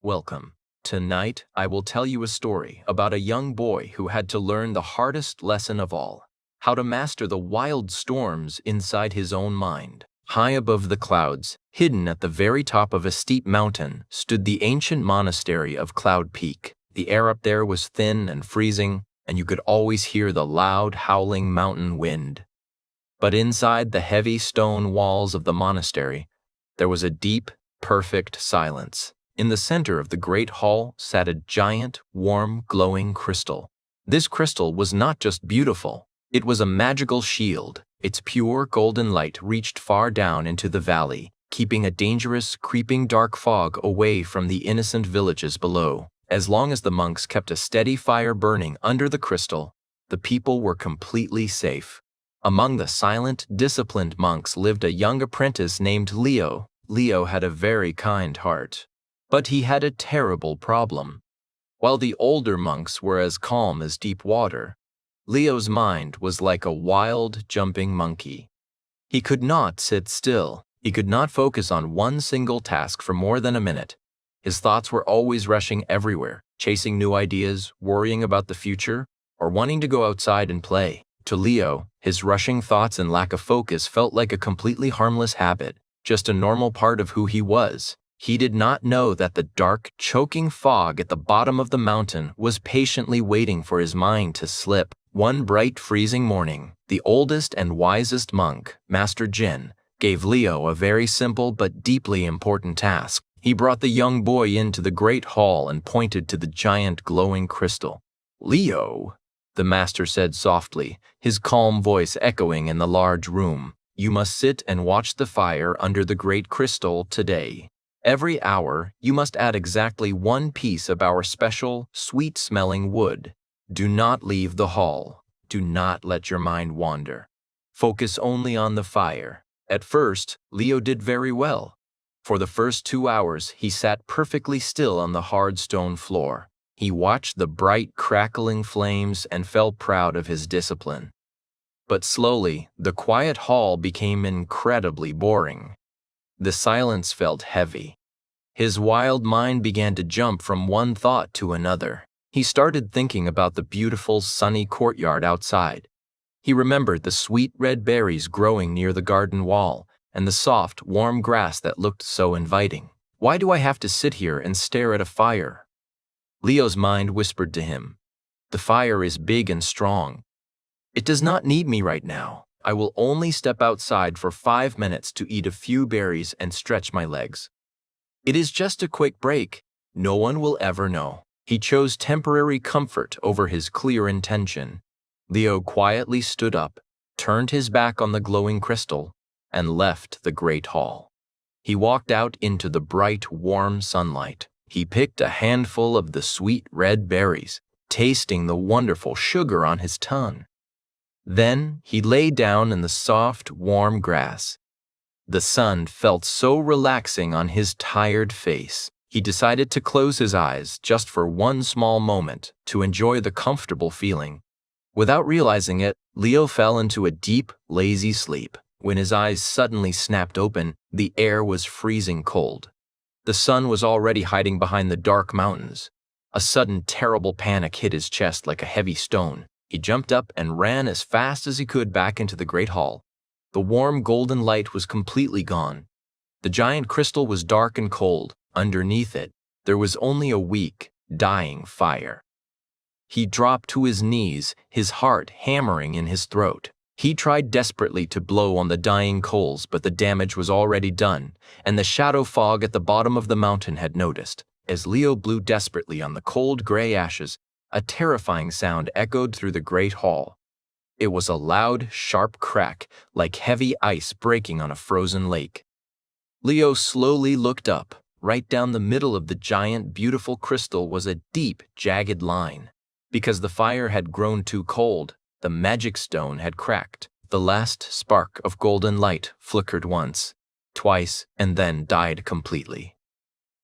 Welcome. Tonight, I will tell you a story about a young boy who had to learn the hardest lesson of all, how to master the wild storms inside his own mind. High above the clouds, hidden at the very top of a steep mountain, stood the ancient monastery of Cloud Peak. The air up there was thin and freezing, and you could always hear the loud, howling mountain wind. But inside the heavy stone walls of the monastery, there was a deep, perfect silence. In the center of the great hall sat a giant, warm, glowing crystal. This crystal was not just beautiful, it was a magical shield. Its pure golden light reached far down into the valley, keeping a dangerous, creeping dark fog away from the innocent villages below. As long as the monks kept a steady fire burning under the crystal, the people were completely safe. Among the silent, disciplined monks lived a young apprentice named Leo. Leo had a very kind heart, but he had a terrible problem. While the older monks were as calm as deep water, Leo's mind was like a wild, jumping monkey. He could not sit still. He could not focus on one single task for more than a minute. His thoughts were always rushing everywhere, chasing new ideas, worrying about the future, or wanting to go outside and play. To Leo, his rushing thoughts and lack of focus felt like a completely harmless habit, just a normal part of who he was. He did not know that the dark, choking fog at the bottom of the mountain was patiently waiting for his mind to slip. One bright, freezing morning, the oldest and wisest monk, Master Jin, gave Leo a very simple but deeply important task. He brought the young boy into the great hall and pointed to the giant glowing crystal. "Leo," the master said softly, his calm voice echoing in the large room, "you must sit and watch the fire under the great crystal today. Every hour, you must add exactly one piece of our special, sweet-smelling wood. Do not leave the hall. Do not let your mind wander. Focus only on the fire." At first, Leo did very well. For the first 2 hours, he sat perfectly still on the hard stone floor. He watched the bright, crackling flames and felt proud of his discipline. But slowly, the quiet hall became incredibly boring. The silence felt heavy. His wild mind began to jump from one thought to another. He started thinking about the beautiful, sunny courtyard outside. He remembered the sweet red berries growing near the garden wall and the soft, warm grass that looked so inviting. "Why do I have to sit here and stare at a fire?" Leo's mind whispered to him. "The fire is big and strong. It does not need me right now. I will only step outside for 5 minutes to eat a few berries and stretch my legs. It is just a quick break. No one will ever know." He chose temporary comfort over his clear intention. Leo quietly stood up, turned his back on the glowing crystal, and left the great hall. He walked out into the bright, warm sunlight. He picked a handful of the sweet red berries, tasting the wonderful sugar on his tongue. Then he lay down in the soft, warm grass. The sun felt so relaxing on his tired face. He decided to close his eyes just for one small moment to enjoy the comfortable feeling. Without realizing it, Leo fell into a deep, lazy sleep. When his eyes suddenly snapped open, the air was freezing cold. The sun was already hiding behind the dark mountains. A sudden, terrible panic hit his chest like a heavy stone. He jumped up and ran as fast as he could back into the great hall. The warm, golden light was completely gone. The giant crystal was dark and cold. Underneath it, there was only a weak, dying fire. He dropped to his knees, his heart hammering in his throat. He tried desperately to blow on the dying coals, but the damage was already done, and the shadow fog at the bottom of the mountain had noticed. As Leo blew desperately on the cold gray ashes, a terrifying sound echoed through the great hall. It was a loud, sharp crack, like heavy ice breaking on a frozen lake. Leo slowly looked up. Right down the middle of the giant, beautiful crystal was a deep, jagged line. Because the fire had grown too cold, the magic stone had cracked. The last spark of golden light flickered once, twice, and then died completely.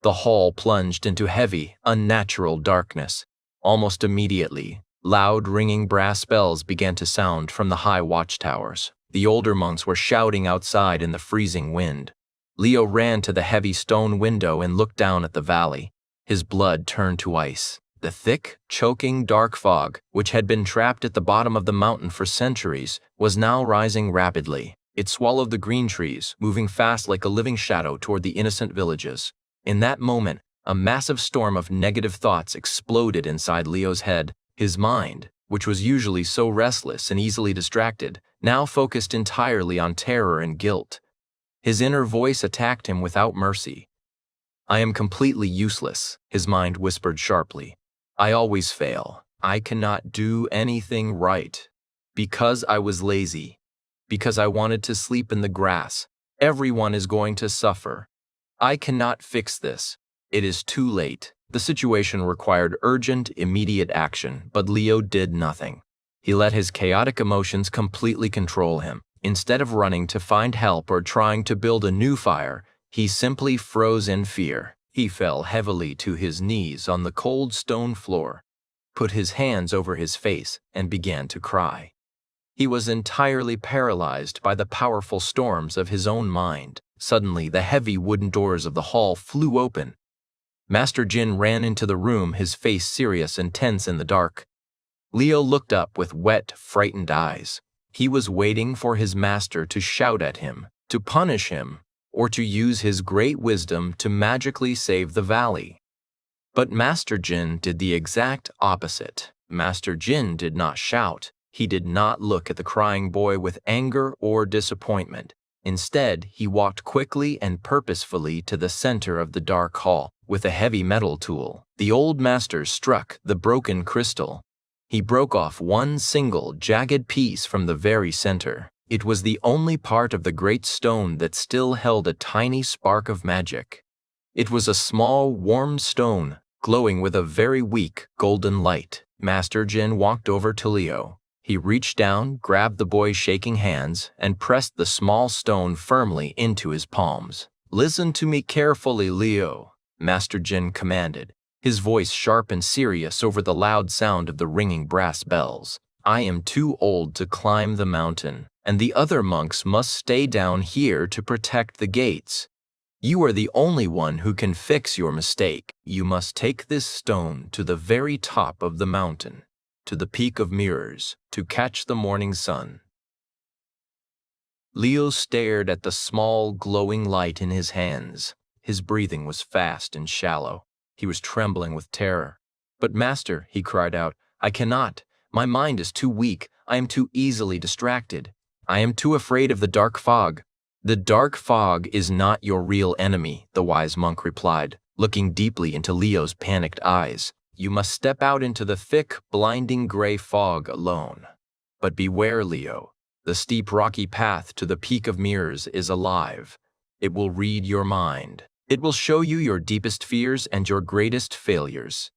The hall plunged into heavy, unnatural darkness. Almost immediately, loud, ringing brass bells began to sound from the high watchtowers. The older monks were shouting outside in the freezing wind. Leo ran to the heavy stone window and looked down at the valley. His blood turned to ice. The thick, choking dark fog, which had been trapped at the bottom of the mountain for centuries, was now rising rapidly. It swallowed the green trees, moving fast like a living shadow toward the innocent villages. In that moment, a massive storm of negative thoughts exploded inside Leo's head. His mind, which was usually so restless and easily distracted, now focused entirely on terror and guilt. His inner voice attacked him without mercy. "I am completely useless," his mind whispered sharply. "I always fail. I cannot do anything right. Because I was lazy. Because I wanted to sleep in the grass. Everyone is going to suffer. I cannot fix this. It is too late." The situation required urgent, immediate action, but Leo did nothing. He let his chaotic emotions completely control him. Instead of running to find help or trying to build a new fire, he simply froze in fear. He fell heavily to his knees on the cold stone floor, put his hands over his face, and began to cry. He was entirely paralyzed by the powerful storms of his own mind. Suddenly, the heavy wooden doors of the hall flew open. Master Jin ran into the room, his face serious and tense in the dark. Leo looked up with wet, frightened eyes. He was waiting for his master to shout at him, to punish him, or to use his great wisdom to magically save the valley. But Master Jin did the exact opposite. Master Jin did not shout. He did not look at the crying boy with anger or disappointment. Instead, he walked quickly and purposefully to the center of the dark hall. With a heavy metal tool, the old master struck the broken crystal. He broke off one single, jagged piece from the very center. It was the only part of the great stone that still held a tiny spark of magic. It was a small, warm stone, glowing with a very weak, golden light. Master Jin walked over to Leo. He reached down, grabbed the boy's shaking hands, and pressed the small stone firmly into his palms. "Listen to me carefully, Leo," Master Jin commanded, his voice sharp and serious over the loud sound of the ringing brass bells. "I am too old to climb the mountain, and the other monks must stay down here to protect the gates. You are the only one who can fix your mistake. You must take this stone to the very top of the mountain, to the peak of mirrors, to catch the morning sun." Leo stared at the small, glowing light in his hands. His breathing was fast and shallow. He was trembling with terror. "But master," he cried out, "I cannot. My mind is too weak. I am too easily distracted. I am too afraid of the dark fog." "The dark fog is not your real enemy," the wise monk replied, looking deeply into Leo's panicked eyes. "You must step out into the thick, blinding gray fog alone. But beware, Leo. The steep rocky path to the peak of mirrors is alive. It will read your mind. It will show you your deepest fears and your greatest failures.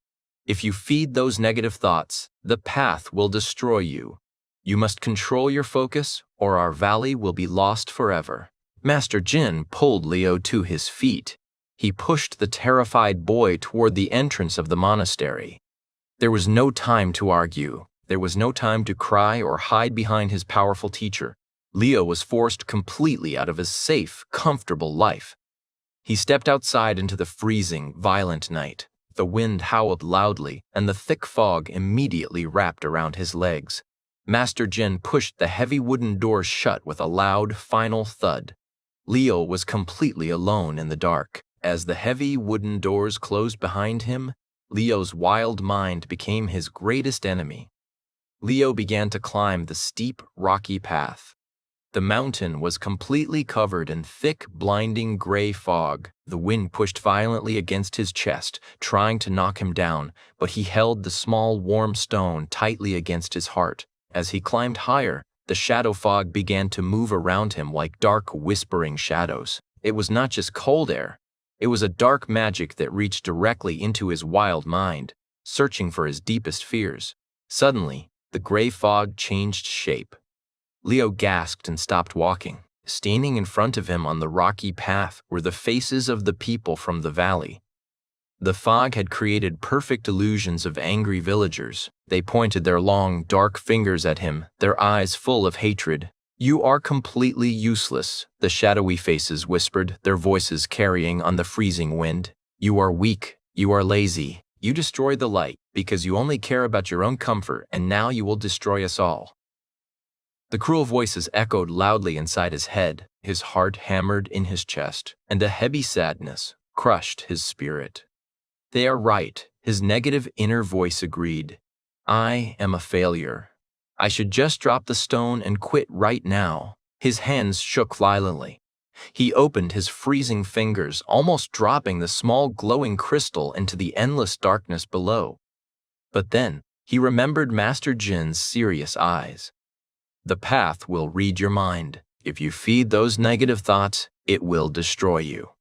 If you feed those negative thoughts, the path will destroy you. You must control your focus, or our valley will be lost forever." Master Jin pulled Leo to his feet. He pushed the terrified boy toward the entrance of the monastery. There was no time to argue. There was no time to cry or hide behind his powerful teacher. Leo was forced completely out of his safe, comfortable life. He stepped outside into the freezing, violent night. The wind howled loudly, and the thick fog immediately wrapped around his legs. Master Jin pushed the heavy wooden doors shut with a loud, final thud. Leo was completely alone in the dark. As the heavy wooden doors closed behind him, Leo's wild mind became his greatest enemy. Leo began to climb the steep, rocky path. The mountain was completely covered in thick, blinding gray fog. The wind pushed violently against his chest, trying to knock him down, but he held the small, warm stone tightly against his heart. As he climbed higher, the shadow fog began to move around him like dark, whispering shadows. It was not just cold air. It was a dark magic that reached directly into his wild mind, searching for his deepest fears. Suddenly, the gray fog changed shape. Leo gasped and stopped walking. Standing in front of him on the rocky path were the faces of the people from the valley. The fog had created perfect illusions of angry villagers. They pointed their long, dark fingers at him, their eyes full of hatred. "You are completely useless," the shadowy faces whispered, their voices carrying on the freezing wind. "You are weak. You are lazy. You destroy the light because you only care about your own comfort, and now you will destroy us all." The cruel voices echoed loudly inside his head, his heart hammered in his chest, and a heavy sadness crushed his spirit. "They are right," his negative inner voice agreed. "I am a failure. I should just drop the stone and quit right now." His hands shook violently. He opened his freezing fingers, almost dropping the small glowing crystal into the endless darkness below. But then, he remembered Master Jin's serious eyes. "The path will read your mind. If you feed those negative thoughts, it will destroy you."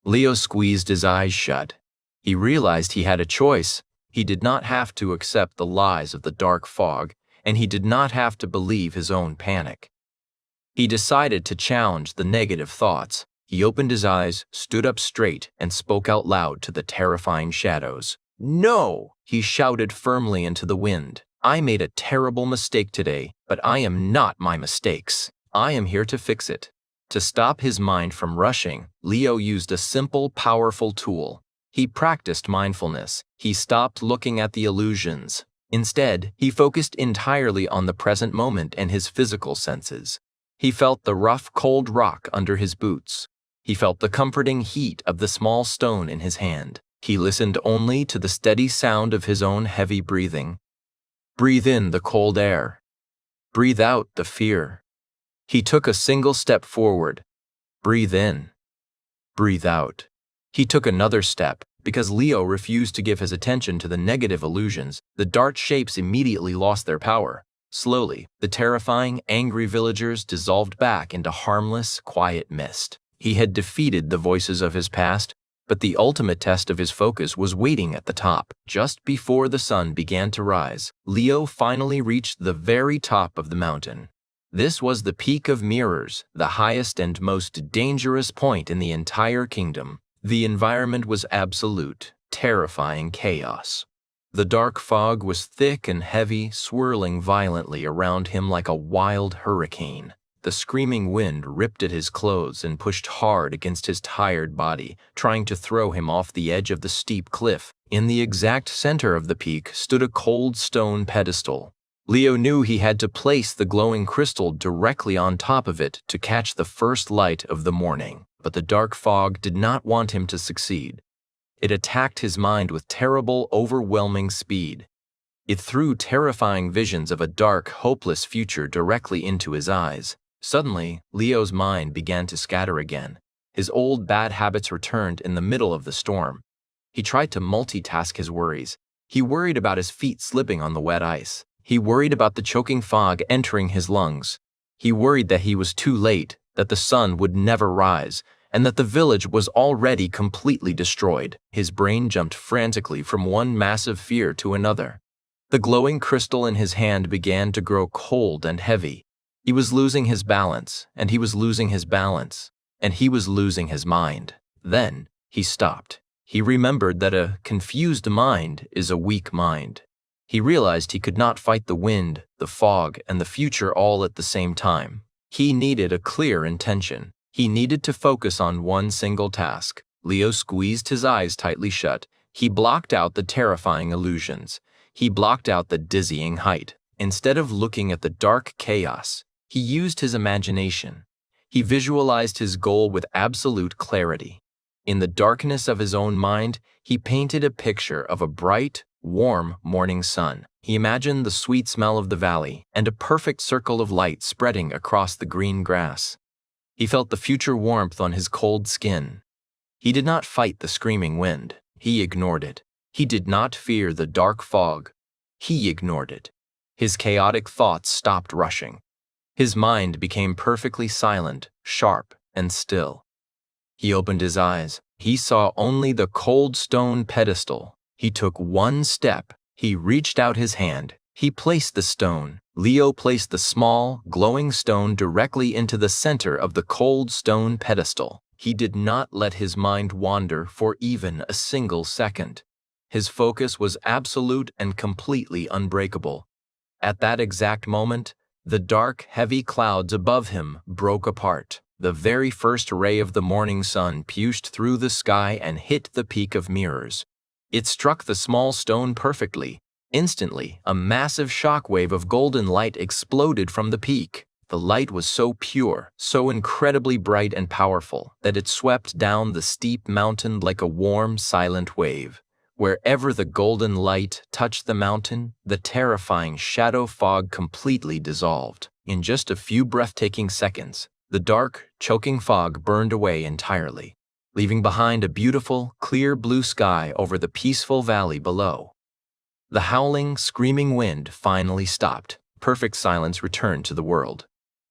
Leo squeezed his eyes shut. He realized he had a choice. He did not have to accept the lies of the dark fog, and he did not have to believe his own panic. He decided to challenge the negative thoughts. He opened his eyes, stood up straight, and spoke out loud to the terrifying shadows. "No!" he shouted firmly into the wind. "I made a terrible mistake today, but I am not my mistakes. I am here to fix it." To stop his mind from rushing, Leo used a simple, powerful tool. He practiced mindfulness. He stopped looking at the illusions. Instead, he focused entirely on the present moment and his physical senses. He felt the rough, cold rock under his boots. He felt the comforting heat of the small stone in his hand. He listened only to the steady sound of his own heavy breathing. Breathe in the cold air. Breathe out the fear. He took a single step forward. Breathe in. Breathe out. He took another step. Because Leo refused to give his attention to the negative illusions, the dark shapes immediately lost their power. Slowly, the terrifying, angry villagers dissolved back into harmless, quiet mist. He had defeated the voices of his past, but the ultimate test of his focus was waiting at the top. Just before the sun began to rise, Leo finally reached the very top of the mountain. This was the Peak of Mirrors, the highest and most dangerous point in the entire kingdom. The environment was absolute, terrifying chaos. The dark fog was thick and heavy, swirling violently around him like a wild hurricane. The screaming wind ripped at his clothes and pushed hard against his tired body, trying to throw him off the edge of the steep cliff. In the exact center of the peak stood a cold stone pedestal. Leo knew he had to place the glowing crystal directly on top of it to catch the first light of the morning, but the dark fog did not want him to succeed. It attacked his mind with terrible, overwhelming speed. It threw terrifying visions of a dark, hopeless future directly into his eyes. Suddenly, Leo's mind began to scatter again. His old bad habits returned in the middle of the storm. He tried to multitask his worries. He worried about his feet slipping on the wet ice. He worried about the choking fog entering his lungs. He worried that he was too late, that the sun would never rise, and that the village was already completely destroyed. His brain jumped frantically from one massive fear to another. The glowing crystal in his hand began to grow cold and heavy. He was losing his balance, and he was losing his balance, and he was losing his mind. Then, he stopped. He remembered that a confused mind is a weak mind. He realized he could not fight the wind, the fog, and the future all at the same time. He needed a clear intention. He needed to focus on one single task. Leo squeezed his eyes tightly shut. He blocked out the terrifying illusions. He blocked out the dizzying height. Instead of looking at the dark chaos, he used his imagination. He visualized his goal with absolute clarity. In the darkness of his own mind, he painted a picture of a bright, warm morning sun. He imagined the sweet smell of the valley and a perfect circle of light spreading across the green grass. He felt the future warmth on his cold skin. He did not fight the screaming wind. He ignored it. He did not fear the dark fog. He ignored it. His chaotic thoughts stopped rushing. His mind became perfectly silent, sharp, and still. He opened his eyes. He saw only the cold stone pedestal. He took one step. He reached out his hand. He placed the stone. Leo placed the small, glowing stone directly into the center of the cold stone pedestal. He did not let his mind wander for even a single second. His focus was absolute and completely unbreakable. At that exact moment, the dark, heavy clouds above him broke apart. The very first ray of the morning sun pierced through the sky and hit the Peak of Mirrors. It struck the small stone perfectly. Instantly, a massive shockwave of golden light exploded from the peak. The light was so pure, so incredibly bright and powerful, that it swept down the steep mountain like a warm, silent wave. Wherever the golden light touched the mountain, the terrifying shadow fog completely dissolved. In just a few breathtaking seconds, the dark, choking fog burned away entirely, leaving behind a beautiful, clear blue sky over the peaceful valley below. The howling, screaming wind finally stopped. Perfect silence returned to the world.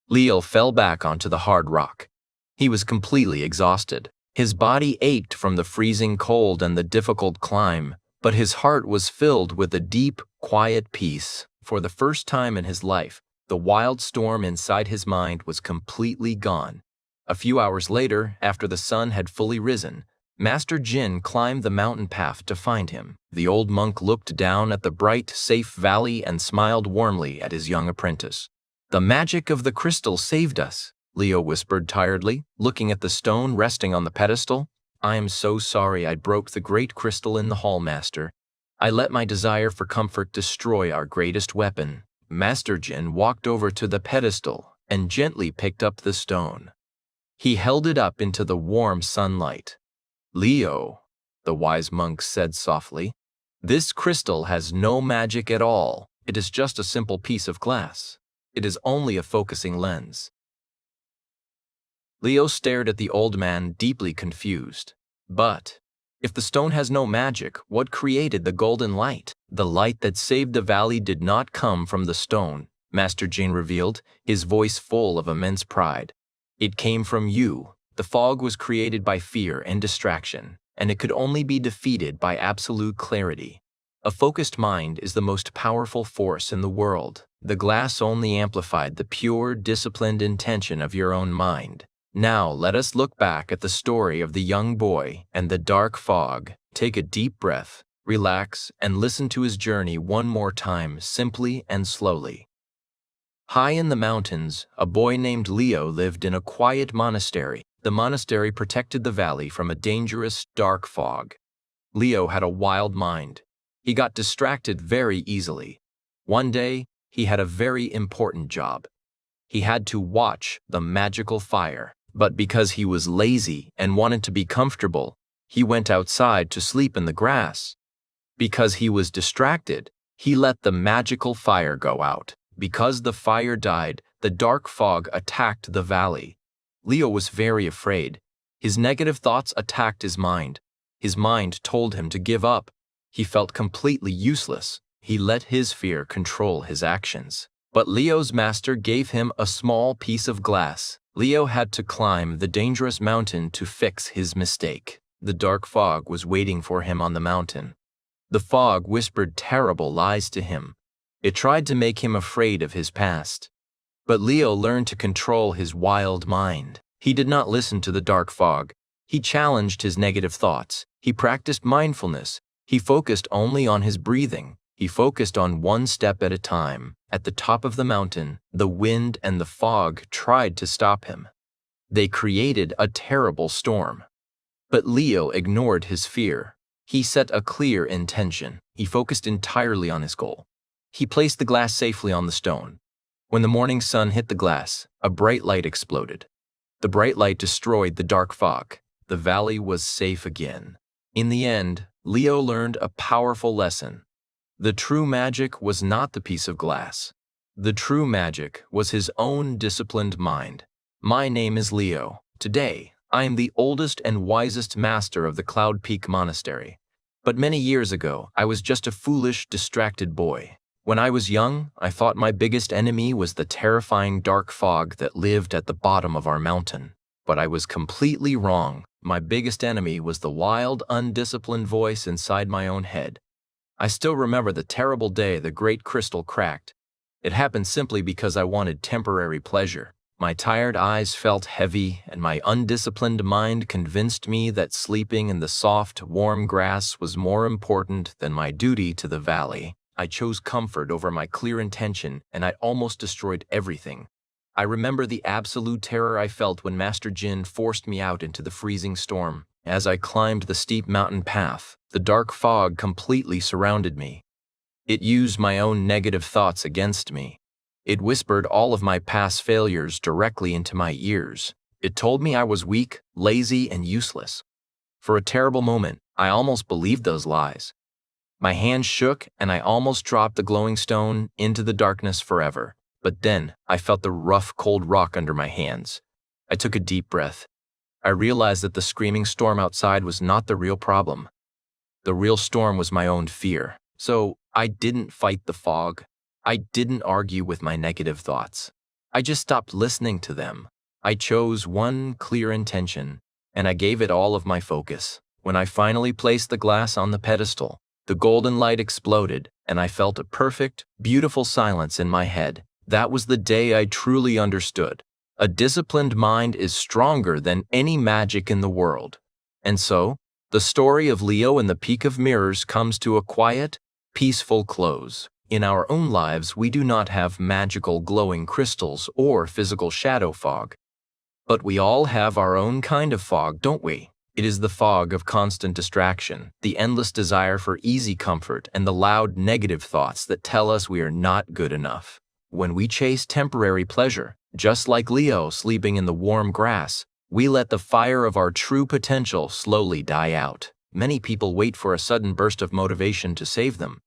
Leo fell back onto the hard rock. He was completely exhausted. His body ached from the freezing cold and the difficult climb, but his heart was filled with a deep, quiet peace. For the first time in his life, the wild storm inside his mind was completely gone. A few hours later, after the sun had fully risen, Master Jin climbed the mountain path to find him. The old monk looked down at the bright, safe valley and smiled warmly at his young apprentice. "The magic of the crystal saved us," Leo whispered tiredly, looking at the stone resting on the pedestal. "I am so sorry I broke the great crystal in the hall, Master. I let my desire for comfort destroy our greatest weapon." Master Jin walked over to the pedestal and gently picked up the stone. He held it up into the warm sunlight. "Leo," the wise monk said softly, "this crystal has no magic at all. It is just a simple piece of glass. It is only a focusing lens." Leo stared at the old man, deeply confused. "But if the stone has no magic, what created the golden light?" "The light that saved the valley did not come from the stone," Master Jin revealed, his voice full of immense pride. "It came from you. The fog was created by fear and distraction, and it could only be defeated by absolute clarity. A focused mind is the most powerful force in the world. The glass only amplified the pure, disciplined intention of your own mind. Now let us look back at the story of the young boy and the dark fog. Take a deep breath, relax, and listen to his journey one more time, simply and slowly." High in the mountains, a boy named Leo lived in a quiet monastery. The monastery protected the valley from a dangerous, dark fog. Leo had a wild mind. He got distracted very easily. One day, he had a very important job. He had to watch the magical fire. But because he was lazy and wanted to be comfortable, he went outside to sleep in the grass. Because he was distracted, he let the magical fire go out. Because the fire died, the dark fog attacked the valley. Leo was very afraid. His negative thoughts attacked his mind. His mind told him to give up. He felt completely useless. He let his fear control his actions. But Leo's master gave him a small piece of glass. Leo had to climb the dangerous mountain to fix his mistake. The dark fog was waiting for him on the mountain. The fog whispered terrible lies to him. It tried to make him afraid of his past. But Leo learned to control his wild mind. He did not listen to the dark fog. He challenged his negative thoughts. He practiced mindfulness. He focused only on his breathing. He focused on one step at a time. At the top of the mountain, the wind and the fog tried to stop him. They created a terrible storm. But Leo ignored his fear. He set a clear intention. He focused entirely on his goal. He placed the glass safely on the stone. When the morning sun hit the glass, a bright light exploded. The bright light destroyed the dark fog. The valley was safe again. In the end, Leo learned a powerful lesson. The true magic was not the piece of glass. The true magic was his own disciplined mind. My name is Leo. Today, I am the oldest and wisest master of the Cloud Peak Monastery. But many years ago, I was just a foolish, distracted boy. When I was young, I thought my biggest enemy was the terrifying dark fog that lived at the bottom of our mountain. But I was completely wrong. My biggest enemy was the wild, undisciplined voice inside my own head. I still remember the terrible day the great crystal cracked. It happened simply because I wanted temporary pleasure. My tired eyes felt heavy, and my undisciplined mind convinced me that sleeping in the soft, warm grass was more important than my duty to the valley. I chose comfort over my clear intention, and I almost destroyed everything. I remember the absolute terror I felt when Master Jin forced me out into the freezing storm. As I climbed the steep mountain path, the dark fog completely surrounded me. It used my own negative thoughts against me. It whispered all of my past failures directly into my ears. It told me I was weak, lazy, and useless. For a terrible moment, I almost believed those lies. My hands shook and I almost dropped the glowing stone into the darkness forever. But then I felt the rough, cold rock under my hands. I took a deep breath. I realized that the screaming storm outside was not the real problem. The real storm was my own fear. So I didn't fight the fog. I didn't argue with my negative thoughts. I just stopped listening to them. I chose one clear intention, and I gave it all of my focus. When I finally placed the glass on the pedestal, the golden light exploded, and I felt a perfect, beautiful silence in my head. That was the day I truly understood. A disciplined mind is stronger than any magic in the world. And so, the story of Leo and the Peak of Mirrors comes to a quiet, peaceful close. In our own lives, we do not have magical glowing crystals or physical shadow fog. But we all have our own kind of fog, don't we? It is the fog of constant distraction, the endless desire for easy comfort, and the loud negative thoughts that tell us we are not good enough. When we chase temporary pleasure, just like Leo sleeping in the warm grass, we let the fire of our true potential slowly die out. Many people wait for a sudden burst of motivation to save them.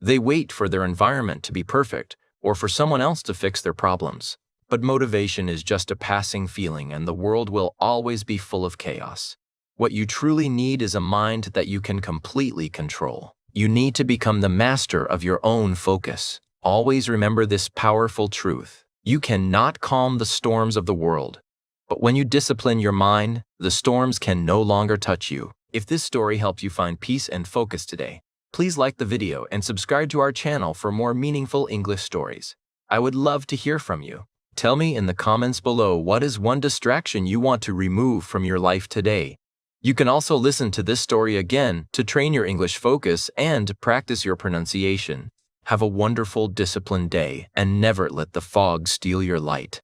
They wait for their environment to be perfect, or for someone else to fix their problems. But motivation is just a passing feeling, and the world will always be full of chaos. What you truly need is a mind that you can completely control. You need to become the master of your own focus. Always remember this powerful truth. You cannot calm the storms of the world. But when you discipline your mind, the storms can no longer touch you. If this story helped you find peace and focus today, please like the video and subscribe to our channel for more meaningful English stories. I would love to hear from you. Tell me in the comments below, what is one distraction you want to remove from your life today? You can also listen to this story again to train your English focus and practice your pronunciation. Have a wonderful, disciplined day, and never let the fog steal your light.